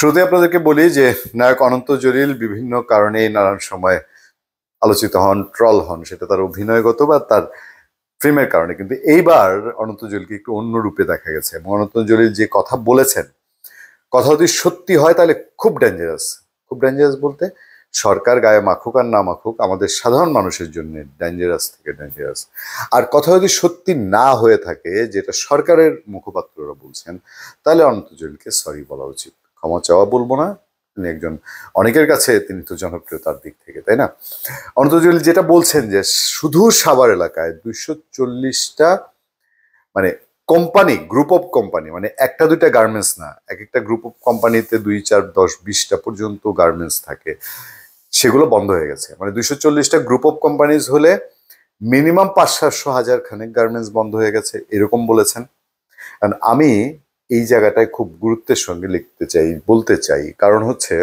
শুরুতে আপনাদেরকে বলি যে নায়ক অনন্ত জলিল বিভিন্ন কারণে নানান সময় আলোচিত হন, ট্রল হন, সেটা তার অভিনয়গত বা তার ফিল্মের কারণে। কিন্তু এইবার অনন্ত জলিলকে একটু অন্য রূপে দেখা গেছে এবং অনন্ত জলিল যে কথা বলেছেন, কথা যদি সত্যি হয় তাহলে খুব ডেঞ্জারাস। খুব ডেঞ্জারাস বলতে সরকার গায়ে মাখুক আর না মাখুক, আমাদের সাধারণ মানুষের জন্য ডেঞ্জারাস থেকে ডেঞ্জারাস। আর কথা যদি সত্যি না হয়ে থাকে, যেটা সরকারের মুখপাত্ররা বলছেন, তাহলে অনন্ত জলিলকে সরি বলা উচিত। ক্ষমা চাওয়া বলবো না, তিনি একজন, অনেকের কাছে তিনি তো জনপ্রিয়তার দিক থেকে, তাই না? অনন্ত জলিল যেটা বলছেন যে শুধু সাভার এলাকায় 240টা মানে কোম্পানি, গ্রুপ অফ কোম্পানি, মানে একটা দুইটা গার্মেন্টস না, এক একটা গ্রুপ অফ কোম্পানিতে 2, 4, 10, 20টা পর্যন্ত গার্মেন্টস থাকে, সেগুলো বন্ধ হয়ে গেছে। মানে 240টা গ্রুপ অফ কোম্পানিজ হলে মিনিমাম 500-700 খানেক গার্মেন্টস বন্ধ হয়ে গেছে, এরকম বলেছেন। কারণ আমি এই জায়গাটায় খুব গুরুত্বের সঙ্গে লিখতে চাই, বলতে চাই, কারণ হচ্ছে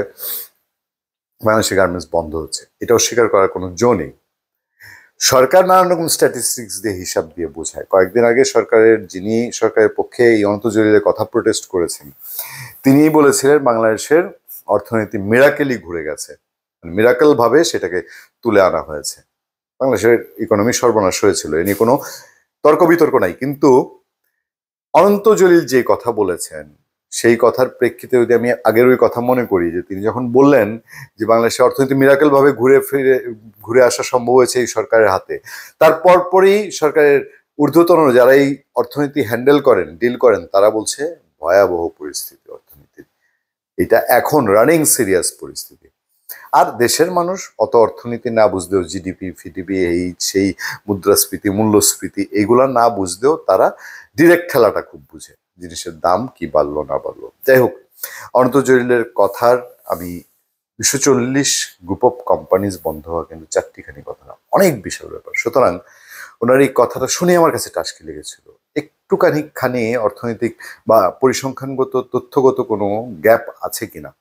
বাংলাদেশে গার্মেন্টস বন্ধ হচ্ছে, এটা অস্বীকার করার কোনো জো নেই। সরকার নানান রকম স্ট্যাটিস্টিক্স দিয়ে হিসাব দিয়ে বোঝায়। কয়েকদিন আগে যিনি সরকারের পক্ষে এই অনন্ত জলিলের কথা প্রোটেস্ট করেছেন, তিনিই বলেছিলেন বাংলাদেশের অর্থনীতি মিরাকেলই ঘুরে গেছে, মিরাকেল ভাবে সেটাকে তুলে আনা হয়েছে। বাংলাদেশের ইকোনমি সর্বনাশ হয়েছিল, এ নিয়ে কোনো তর্ক বিতর্ক নাই। কিন্তু অনন্ত জলিল যে কথা বলেছেন, সেই কথার প্রেক্ষিতে যদি আমি আগের ওই কথা মনে করি, যে তিনি যখন বললেন যে বাংলাদেশের অর্থনীতি মিরাকেল ভাবে ঘুরে আসা সম্ভব হয়েছে এই সরকারের হাতে, তার পরপরই সরকারের ঊর্ধ্বতন যারা এই অর্থনীতি হ্যান্ডেল করেন, ডিল করেন, তারা বলছে ভয়াবহ পরিস্থিতি অর্থনীতির, এটা এখন রানিং সিরিয়াস পরিস্থিতি। আর দেশের মানুষ অত অর্থনীতি না বুঝলেও, জিডিপি ফিডিপি এই সেই মুদ্রাস্ফীতি মূল্যস্ফীতি এগুলা না বুঝলেও তারা ডিরেক্ট খেলাটা খুব বুঝে, জিনিসের দাম কি বাড়লো না বাড়লো। যাই হোক, অনন্ত জলিলের কথার আমি 240 গ্রুপ অফ কোম্পানিজ বন্ধ হওয়া কিন্তু চারটিখানি কথা না, অনেক বিশাল ব্যাপার। সুতরাং ওনার এই কথাটা শুনে আমার কাছে টাসকি লেগেছিল। একটুখানি অর্থনৈতিক বা পরিসংখ্যানগত তথ্যগত কোনো গ্যাপ আছে কিনা।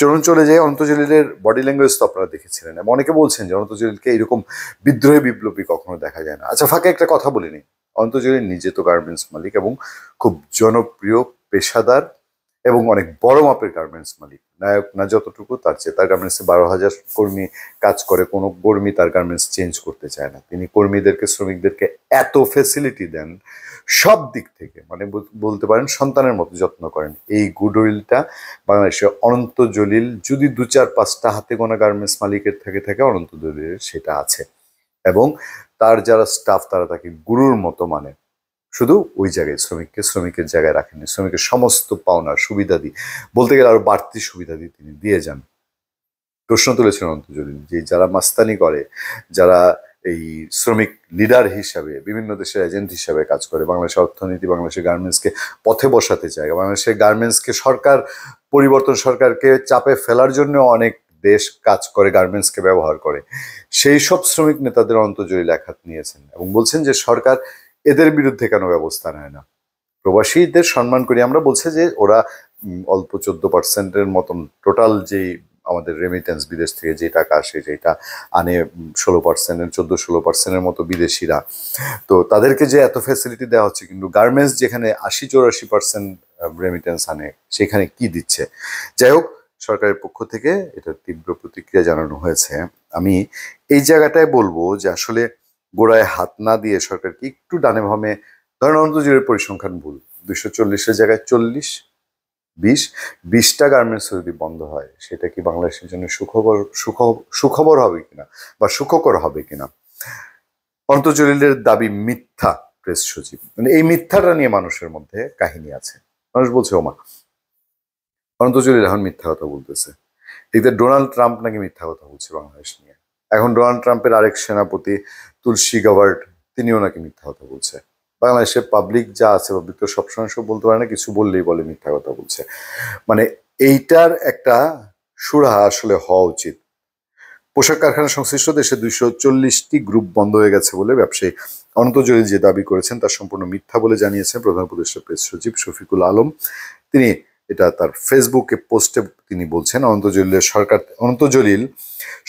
চলুন চলে যাই। অনন্ত জলিলের বডি ল্যাঙ্গুয়েজ তো আপনারা দেখেছিলেন, এবং অনেকে বলছেন যে অনন্ত জলিলকে এরকম বিদ্রোহী বিপ্লবী কখনো দেখা যায় না। আচ্ছা, ফাঁকে একটা কথা বলিনি, অনন্ত জলিল নিজে তো গার্মেন্টস মালিক এবং খুব জনপ্রিয়, পেশাদার এবং অনেক বড় মাপের গার্মেন্টস মালিক। নায়ক না যতটুকু, তার চেয়ে তার গার্মেন্টসে 12,000 কর্মী কাজ করে, কোনো কর্মী তার গার্মেন্টস চেঞ্জ করতে চায় না। তিনি কর্মীদেরকে, শ্রমিকদেরকে এত ফেসিলিটি দেন সব দিক থেকে, মানে বলতে পারেন সন্তানের মতো যত্ন করেন। এই গুডউইলটা বাংলাদেশে অনন্ত জলিল যদি 2, 4, 5টা হাতে গোনা গার্মেন্টস মালিকের থাকে অনন্ত জলিলের সেটা আছে। এবং তার যারা স্টাফ তারা তাকে গুরুর মতো মানে। শুধু ওই জায়গায় শ্রমিকের জায়গায় রাখেননি, শ্রমিকের সমস্ত পাওনা সুবিধাদি, বলতে গেলে আরো বাড়তি সুবিধাদি তিনি দিয়ে যান। প্রশ্ন তুলেছেন অনন্ত জলিল যে যারা মাস্তানি করে, যারা এই শ্রমিক লিডার হিসাবে বিভিন্ন দেশের এজেন্ট হিসাবে কাজ করে, বাংলাদেশের অর্থনীতি, বাংলাদেশের গার্মেন্টসকে পথে বসাতে চায়, বাংলাদেশের গার্মেন্টসকে সরকারকে চাপে ফেলার জন্য অনেক দেশ কাজ করে, গার্মেন্টসকে ব্যবহার করে, সেই সব শ্রমিক নেতাদের অনন্ত জলিল এক হাত নিয়েছেন এবং বলছেন যে সরকার এদের বিরুদ্ধে কেন ব্যবস্থা নেয় না। প্রবাসীদের সম্মান করি আমরা, বলছে যে ওরা অল্প 14%-এর মতন টোটাল যেই আমাদের রেমিটেন্স, বিদেশ থেকে যে টাকা আসে, যেটা আনে 16%, 14-16%-এর মতো বিদেশিরা, তো তাদেরকে যে এত ফ্যাসিলিটি দেওয়া হচ্ছে, কিন্তু গার্মেন্টস যেখানে 80-84% রেমিটেন্স আনে, সেখানে কি দিচ্ছে? যাই হোক, সরকারের পক্ষ থেকে এটা তীব্র প্রতিক্রিয়া জানানো হয়েছে। আমি এই জায়গাটায় বলবো যে আসলে গোড়ায় হাত না দিয়ে সরকারকে একটু ডানে ভামে, ধরেন অনন্ত জলিলের পরিসংখ্যান ভুল, 240-এর জায়গায় 40, 20টা গার্মেন্টস যদি বন্ধ হয়, সেটা কি বাংলাদেশের জন্য সুখবর হবে কিনা বা সুখকর হবে কিনা? অনন্ত জলিলের দাবি মিথ্যা, প্রেস সচিব, মানে এই মিথ্যাটা নিয়ে মানুষের মধ্যে কাহিনী আছে। মানুষ বলছে ওমা, অনন্ত জলিল এখন মিথ্যা কথা বলতেছে। এতে ডোনাল্ড ট্রাম্প নাকি মিথ্যা কথা বলছে বাংলাদেশ নিয়ে। এখন ডোনাল্ড ট্রাম্পের আরেক সেনাপতি তুলসী গাবার্ড, তিনিও নাকি মিথ্যা কথা বলছে। বাংলাদেশের পাবলিক যা আছে, পাবলিক তো সবসময় সব বলতে পারে না, কিছু বললেই বলে মিথ্যা কথা বলছে। মানে এইটার একটা সুরাহা আসলে হওয়া উচিত। পোশাক কারখানা সংশ্লিষ্ট দেশে 240টি গ্রুপ বন্ধ হয়ে গেছে বলে ব্যবসায়ী অনন্ত জলিল যে দাবি করেছেন তার সম্পূর্ণ মিথ্যা বলে জানিয়েছেন প্রধান উপদেষ্টা প্রেস সচিব শফিকুল আলম। তিনি এটা তার ফেসবুকে পোস্টে তিনি বলছেন, অনন্ত জলিল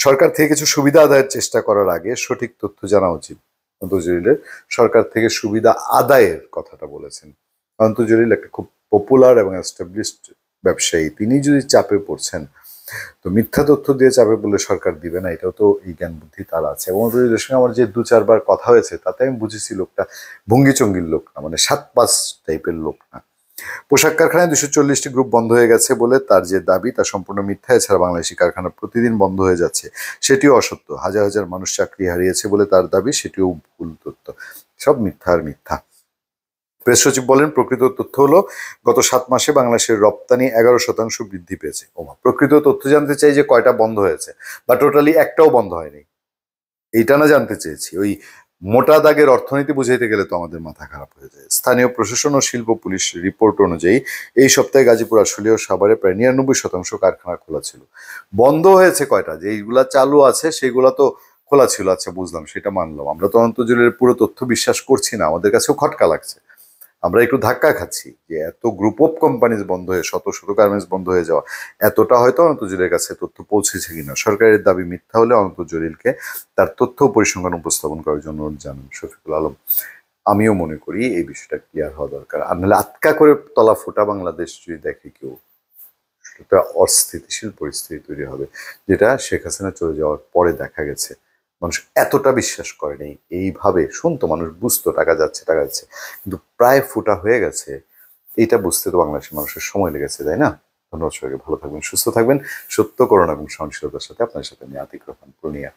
সরকার থেকে কিছু সুবিধা আদায়ের চেষ্টা করার আগে সঠিক তথ্য জানা উচিত। অনন্ত জলিলের সরকার থেকে সুবিধা আদায়ের কথাটা বলেছেন। অনন্ত জলিল একটা খুব পপুলার এবং এস্টাবলিশড ব্যবসায়ী, তিনি যদি চাপে পড়ছেন, তো মিথ্যা তথ্য দিয়ে চাপে বলে সরকার দিবে না, এটাও তো এই জ্ঞান বুদ্ধি তার আছে। এবং অন্তর্জুলের সঙ্গে আমার যে 2-4 বার কথা হয়েছে তাতে আমি বুঝেছি লোকটা ভঙ্গিচঙ্গির লোক না, মানে 7-5 টাইপের লোক না। পোশাক কারখানায় 240টি গ্রুপ বন্ধ হয়ে গেছে বলে তার যে দাবি তা সম্পূর্ণ মিথ্যা। এছাড়া বাংলাদেশি কারখানা প্রতিদিন বন্ধ হয়ে যাচ্ছে, সেটিও অসত্য। হাজার হাজার মানুষ চাকরি হারিয়েছে বলে তার দাবি, সেটিও ভুল তথ্য। সব মিথ্যা আর মিথ্যা। প্রেস সচিব বলেন, প্রকৃত তথ্য হলো গত 7 মাসে বাংলাদেশের রপ্তানি 11% বৃদ্ধি পেয়েছে। প্রকৃত তথ্য জানতে চাই যে কয়টা বন্ধ হয়েছে, বা টোটালি একটাও বন্ধ হয়নি, এইটা না জানতে চেয়েছি। ওই মোটা দাগের অর্থনীতি বুঝাইতে গেলে তো আমাদের মাথা খারাপ হয়ে যায়। স্থানীয় প্রশাসন ও শিল্প পুলিশ রিপোর্ট অনুযায়ী এই সপ্তাহে গাজীপুর, আশুলিয়া ও সাভারে প্রায় 99% কারখানা খোলা ছিল। বন্ধ হয়েছে কয়টা, যে এইগুলা চালু আছে সেগুলা তো খোলা ছিল, আচ্ছা বুঝলাম, সেটা মানলাম। আমরা তো অন্তর্জুলের পুরো তথ্য বিশ্বাস করছি না, আমাদের কাছেও খটকা লাগছে। আমরা একটু ধাক্কা খাচ্ছি যে এত গ্রুপ অফ কোম্পানিজ বন্ধ হয়ে, শত শত গার্মেন্টস বন্ধ হয়ে যাওয়া, এতটা হয়তো অনন্ত জলিলের কাছে তথ্য পৌঁছেছে কিনা। সরকারের দাবি মিথ্যা হলে অনন্ত জলিলকে তার তথ্য পরিসংখ্যান উপস্থাপন করার জন্য অনুরোধ জানান শফিকুল আলম। আমিও মনে করি এই বিষয়টা ক্লিয়ার হওয়া দরকার, আর নাহলে আটকা করে তলা ফোটা বাংলাদেশ যদি দেখে কেউ, একটা অস্থিতিশীল পরিস্থিতি তৈরি হবে, যেটা শেখ হাসিনা চলে যাওয়ার পরে দেখা গেছে। মানুষ এতটা বিশ্বাস করেনি, এইভাবে শুনতো, মানুষ বুঝতো টাকা যাচ্ছে টাকা যাচ্ছে, কিন্তু প্রায় ফুটা হয়ে গেছে। এইটা বুঝতে তো বাংলাদেশের মানুষের সময় লেগেছে, তাই না? ধন্যবাদ সবাইকে, ভালো থাকবেন, সুস্থ থাকবেন। সত্য, করুণা এবং সহনশীলতার সাথে আপনার সাথে আমি আতিক রহমান, পূর্ণিয়া।